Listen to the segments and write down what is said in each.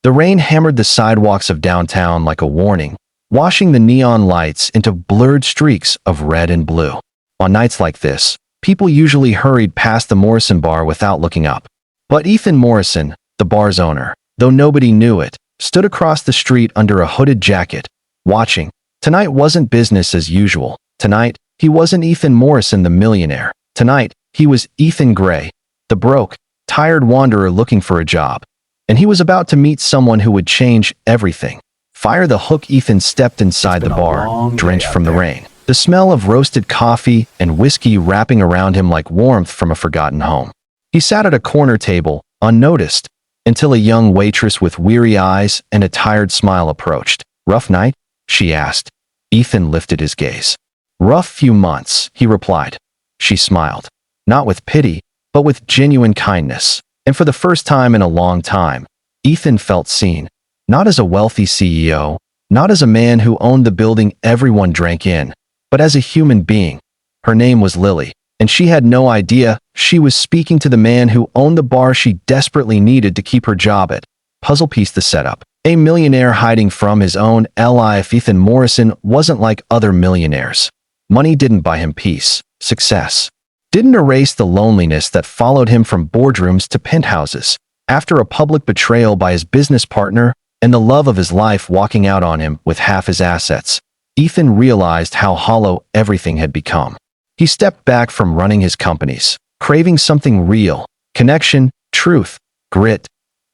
The rain hammered the sidewalks of downtown like a warning, washing the neon lights into blurred streaks of red and blue. On nights like this, people usually hurried past the Morrison bar without looking up. But Ethan Morrison, the bar's owner, though nobody knew it, stood across the street under a hooded jacket, watching. Tonight wasn't business as usual. Tonight, he wasn't Ethan Morrison the millionaire. Tonight, he was Ethan Gray, the broke, tired wanderer looking for a job. And he was about to meet someone who would change everything. Fire the hook. Ethan stepped inside the bar, drenched from the rain. The smell of roasted coffee and whiskey wrapping around him like warmth from a forgotten home. He sat at a corner table, unnoticed, until a young waitress with weary eyes and a tired smile approached. "Rough night?" she asked. Ethan lifted his gaze. "Rough few months," he replied. She smiled, not with pity, but with genuine kindness. And for the first time in a long time, Ethan felt seen. Not as a wealthy CEO, not as a man who owned the building everyone drank in, but as a human being. Her name was Lily, and she had no idea she was speaking to the man who owned the bar she desperately needed to keep her job at. Puzzle piece the setup. A millionaire hiding from his own life. Ethan Morrison wasn't like other millionaires. Money didn't buy him peace, success. Didn't erase the loneliness that followed him from boardrooms to penthouses. After a public betrayal by his business partner and the love of his life walking out on him with half his assets, Ethan realized how hollow everything had become. He stepped back from running his companies, craving something real, connection, truth, grit.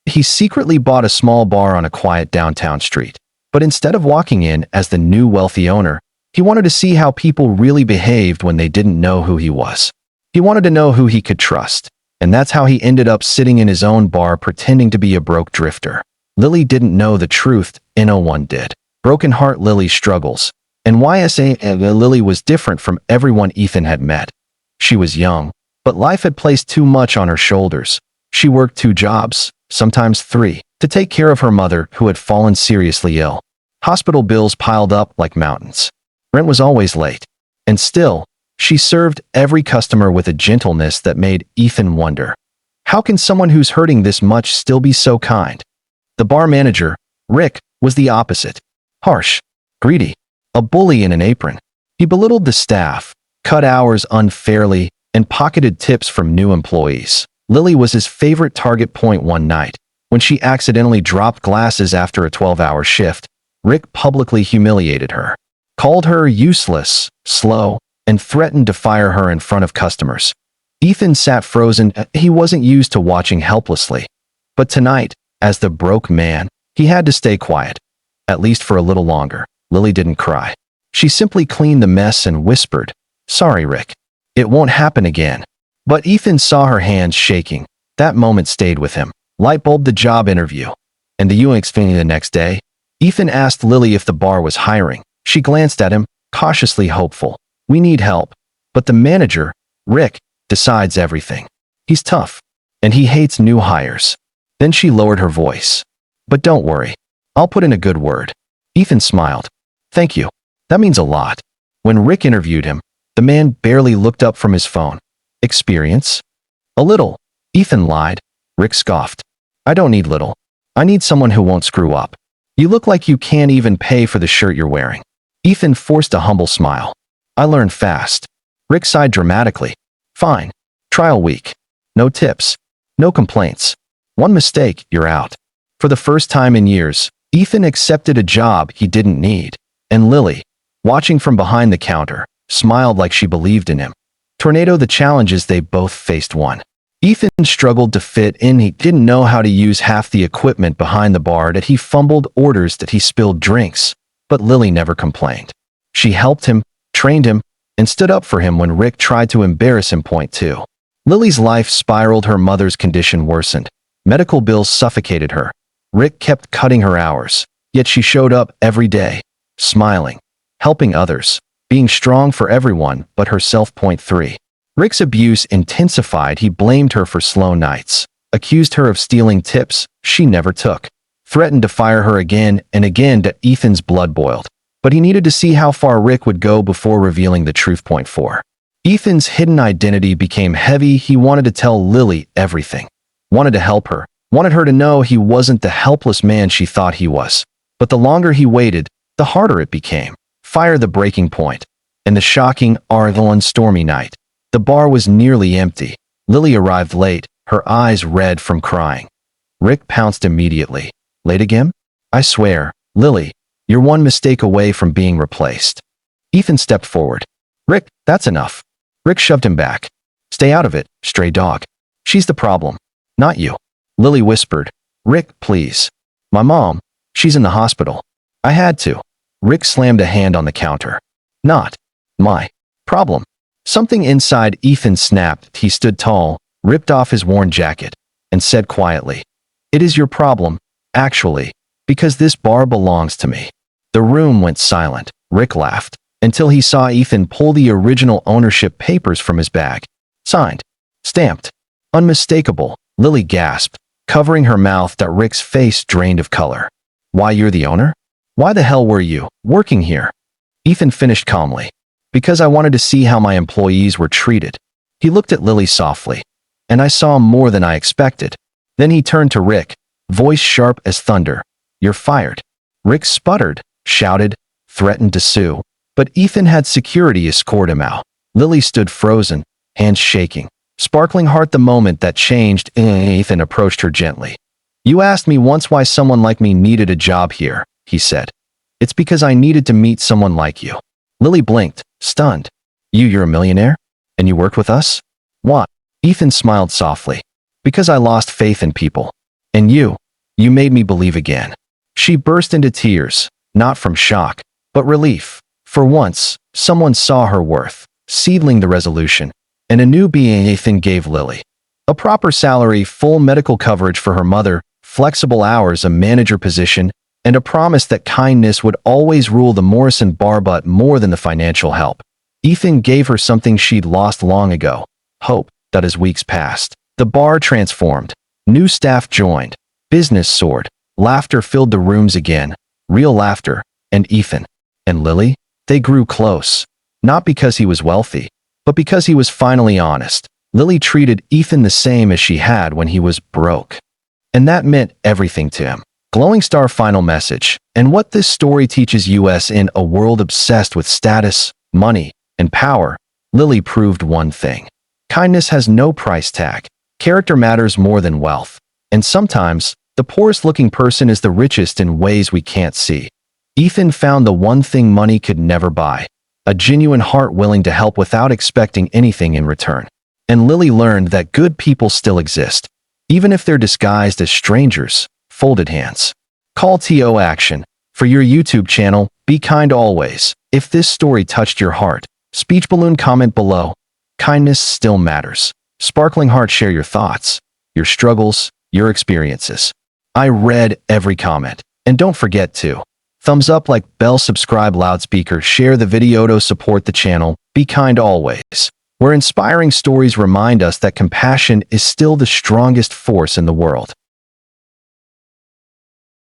He secretly bought a small bar on a quiet downtown street. But instead of walking in as the new wealthy owner, he wanted to see how people really behaved when they didn't know who he was. He wanted to know who he could trust. And that's how he ended up sitting in his own bar pretending to be a broke drifter. Lily didn't know the truth, and no one did. Broken heart Lily struggles. And Lily was different from everyone Ethan had met. She was young, but life had placed too much on her shoulders. She worked 2 jobs, sometimes 3, to take care of her mother who had fallen seriously ill. Hospital bills piled up like mountains. Rent was always late. And still, she served every customer with a gentleness that made Ethan wonder, how can someone who's hurting this much still be so kind? The bar manager, Rick, was the opposite. Harsh, greedy, a bully in an apron. He belittled the staff, cut hours unfairly, and pocketed tips from new employees. Lily was his favorite target point one night. When she accidentally dropped glasses after a 12-hour shift, Rick publicly humiliated her, called her useless, slow, and threatened to fire her in front of customers. Ethan sat frozen. He wasn't used to watching helplessly. But tonight, as the broke man, he had to stay quiet. At least for a little longer. Lily didn't cry. She simply cleaned the mess and whispered, "Sorry, Rick. It won't happen again." But Ethan saw her hands shaking. That moment stayed with him. Light bulb the job interview. And the UX the next day, Ethan asked Lily if the bar was hiring. She glanced at him, cautiously hopeful. "We need help." But the manager, Rick, decides everything. He's tough, and he hates new hires. Then she lowered her voice. "But don't worry. I'll put in a good word." Ethan smiled. "Thank you. That means a lot." When Rick interviewed him, the man barely looked up from his phone. "Experience?" "A little." Ethan lied. Rick scoffed. "I don't need little. I need someone who won't screw up. You look like you can't even pay for the shirt you're wearing." Ethan forced a humble smile. "I learned fast." Rick sighed dramatically. "Fine. Trial week. No tips. No complaints. One mistake, you're out." For the first time in years, Ethan accepted a job he didn't need. And Lily, watching from behind the counter, smiled like she believed in him. Tornado the challenges they both faced one. Ethan struggled to fit in. He didn't know how to use half the equipment behind the bar, that he fumbled orders, that he spilled drinks. But Lily never complained. She helped him, trained him, and stood up for him when Rick tried to embarrass him. Point 2. Lily's life spiraled. Her mother's condition worsened. Medical bills suffocated her. Rick kept cutting her hours, yet she showed up every day, smiling, helping others, being strong for everyone but herself. Point 3. Rick's abuse intensified. He blamed her for slow nights, accused her of stealing tips she never took, threatened to fire her again and again. That Ethan's blood boiled. But he needed to see how far Rick would go before revealing the truth. Point 4. Ethan's hidden identity became heavy. He wanted to tell Lily everything, wanted to help her, Wanted her to know he wasn't the helpless man she thought he was. But the longer he waited, the harder it became. Fire the breaking point. And the shocking, Arthur stormy night. The bar was nearly empty. Lily arrived late, her eyes red from crying. Rick pounced immediately. Late again? I swear, Lily, you're one mistake away from being replaced. Ethan stepped forward. Rick, that's enough. Rick shoved him back. Stay out of it, stray dog. She's the problem, not you. Lily whispered. Rick, please. My mom, she's in the hospital. I had to. Rick slammed a hand on the counter. Not my problem. Something inside Ethan snapped. He stood tall, ripped off his worn jacket, and said quietly, It is your problem, actually, because this bar belongs to me. The room went silent. Rick laughed, until he saw Ethan pull the original ownership papers from his bag. Signed. Stamped. Unmistakable. Lily gasped, covering her mouth that Rick's face drained of color. Why, you're the owner? Why the hell were you working here? Ethan finished calmly. Because I wanted to see how my employees were treated. He looked at Lily softly, and I saw more than I expected. Then he turned to Rick, voice sharp as thunder. You're fired. Rick sputtered, shouted, threatened to sue, but Ethan had security escort him out. Lily stood frozen, hands shaking, sparkling heart the moment that changed. Ethan approached her gently. You asked me once why someone like me needed a job here, he said. It's because I needed to meet someone like you. Lily blinked, stunned. You're a millionaire? And you worked with us? What? Ethan smiled softly. Because I lost faith in people. And you made me believe again. She burst into tears, not from shock, but relief. For once, someone saw her worth, seedling the resolution, and a new being. Ethan gave Lily a proper salary, full medical coverage for her mother, flexible hours, a manager position, and a promise that kindness would always rule the Morrison bar. But more than the financial help, Ethan gave her something she'd lost long ago, hope. That as weeks passed, the bar transformed. New staff joined. Business soared. Laughter filled the rooms again. Real laughter. And Ethan and Lily, they grew close. Not because he was wealthy, but because he was finally honest. Lily treated Ethan the same as she had when he was broke. And that meant everything to him. Glowing star final message. And what this story teaches us: in a world obsessed with status, money, and power, Lily proved one thing. Kindness has no price tag. Character matters more than wealth. And sometimes, the poorest looking person is the richest in ways we can't see. Ethan found the one thing money could never buy. A genuine heart willing to help without expecting anything in return. And Lily learned that good people still exist, even if they're disguised as strangers. Folded hands. Call to action. For your YouTube channel, be kind always. If this story touched your heart, speech balloon comment below. Kindness still matters. Sparkling heart, share your thoughts, your struggles, your experiences. I read every comment. And don't forget to thumbs up, like, bell, subscribe, loudspeaker, share the video to support the channel. Be kind always. Where inspiring stories remind us that compassion is still the strongest force in the world.